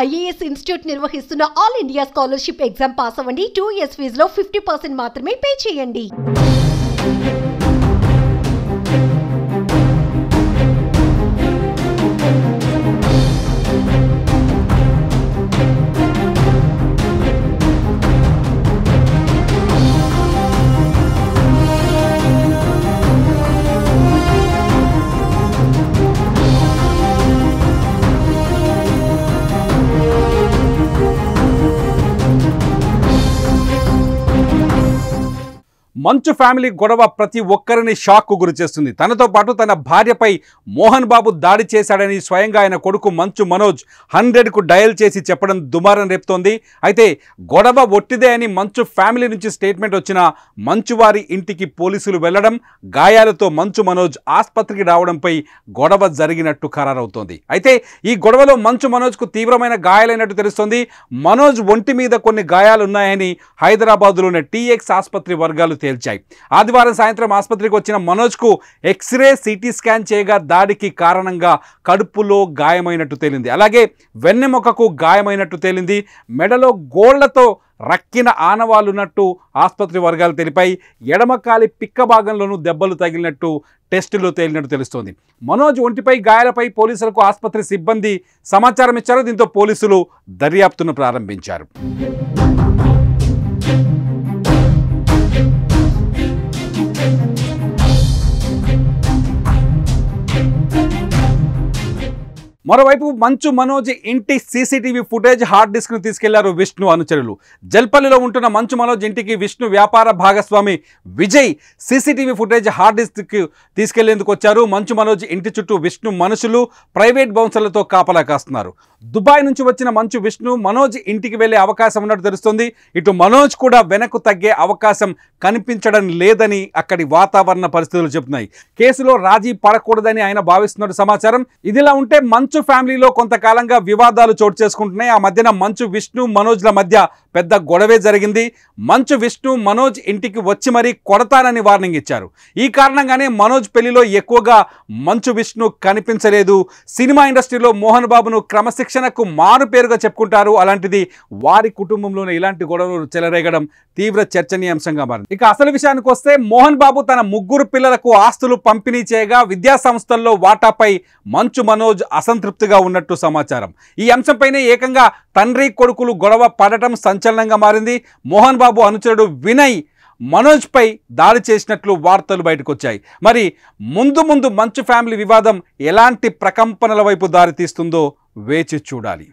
IAS institute నిర్వహిస్తున్న all India scholarship exam pass అవ్వండి. 2 years ఫీజులో 50% మాత్రమే పే చేయండి. మంచు ఫ్యామిలీ గొడవ ప్రతి ఒక్కరిని షాక్కు గురి చేస్తుంది. తనతో పాటు తన భార్యపై మోహన్ బాబు దాడి చేశాడని స్వయంగా ఆయన కొడుకు మంచు మనోజ్ 100కు డయల్ చేసి చెప్పడం దుమారం రేపుతోంది. అయితే గొడవ ఒట్టిదే అని మంచు ఫ్యామిలీ నుంచి స్టేట్మెంట్ వచ్చిన మంచు వారి ఇంటికి పోలీసులు వెళ్లడం, గాయాలతో మంచు మనోజ్ ఆసుపత్రికి రావడంపై గొడవ జరిగినట్టు ఖరారవుతోంది. అయితే ఈ గొడవలో మంచు మనోజ్కు తీవ్రమైన గాయాలైనట్టు తెలుస్తోంది. మనోజ్ ఒంటి మీద కొన్ని గాయాలున్నాయని హైదరాబాద్లోని TX ఆసుపత్రి వర్గాలు తేల్చాయి. ఆదివారం సాయంత్రం ఆసుపత్రికి వచ్చిన మనోజ్కు ఎక్స్రే, సిటీ స్కాన్ చేయగా దాడికి కారణంగా కడుపులో గాయమైనట్టు తేలింది. అలాగే వెన్నెముకకు గాయమైనట్టు తేలింది. మెడలో గోళ్లతో రక్కిన ఆనవాలున్నట్టు ఆసుపత్రి వర్గాలు తెలిపాయి. ఎడమకాలి పిక్క భాగంలోనూ దెబ్బలు తగిలినట్టు టెస్టులో తేలినట్టు తెలుస్తోంది. మనోజ్ ఒంటిపై గాయాలపై పోలీసులకు ఆసుపత్రి సిబ్బంది సమాచారం ఇచ్చారు. దీంతో పోలీసులు దర్యాప్తును ప్రారంభించారు. మరోవైపు మంచు మనోజ్ ఇంటి CCTV ఫుటేజ్ హార్డ్ డిస్క్ను తీసుకెళ్లారు విష్ణు అనుచరులు. జల్పల్లిలో ఉంటున్న మంచు మనోజ్ ఇంటికి విష్ణు వ్యాపార భాగస్వామి Vijay CCTV footage hard disk తీసుకెళ్లేందుకు వచ్చారు. మంచు మనోజ్ ఇంటి చుట్టూ విష్ణు మనుషులు, ప్రైవేట్ బౌన్సర్లతో కాపలా కాస్తున్నారు. దుబాయ్ నుంచి వచ్చిన మంచు విష్ణు మనోజ్ ఇంటికి వెళ్లే అవకాశం ఉన్నట్టు తెలుస్తోంది. ఇటు మనోజ్ కూడా వెనక్కు తగ్గే అవకాశం కనిపించడం లేదని అక్కడి వాతావరణ పరిస్థితులు చెబుతున్నాయి. కేసులో రాజీ పడకూడదని ఆయన భావిస్తున్నట్టు సమాచారం. ఇదిలా ఉంటే మంచు ఫ్యామిలీలో కొంతకాలంగా వివాదాలు చోటు చేసుకుంటున్నాయి. ఆ మధ్యన మంచు విష్ణు మనోజ్ల మధ్య పెద్ద గొడవే జరిగింది. మంచు విష్ణు మనోజ్ ఇంటికి వచ్చి మరీ కొడతానని వార్నింగ్ ఇచ్చారు. ఈ కారణంగానే మనోజ్ పెళ్లిలో ఎక్కువగా మంచు విష్ణు కనిపించలేదు. సినిమా ఇండస్ట్రీలో మోహన్ బాబును క్రమశిక్షణకు మారు పేరుగా చెప్పుకుంటారు. అలాంటిది వారి కుటుంబంలోనే ఇలాంటి గొడవలు చెలరేగడం తీవ్ర చర్చనీయాంశంగా మారింది. ఇక అసలు విషయానికి వస్తే మోహన్ బాబు తన 3 పిల్లలకు ఆస్తులు పంపిణీ చేయగా విద్యా సంస్థల్లో వాటాపై మంచు మనోజ్ అసంతృప్తిగా ఉన్నట్టు సమాచారం. ఈ అంశంపైనే ఏకంగా తండ్రి కొడుకులు గొడవ పడటం సంచలనంగా మారింది. మోహన్ బాబు అనుచరుడు వినయ్ మనోజ్పై దాడి చేసినట్లు వార్తలు బయటకు వచ్చాయి. మరి ముందు ముందు మంచు ఫ్యామిలీ వివాదం ఎలాంటి ప్రకంపనల వైపు దారితీస్తుందో వేచి చూడాలి.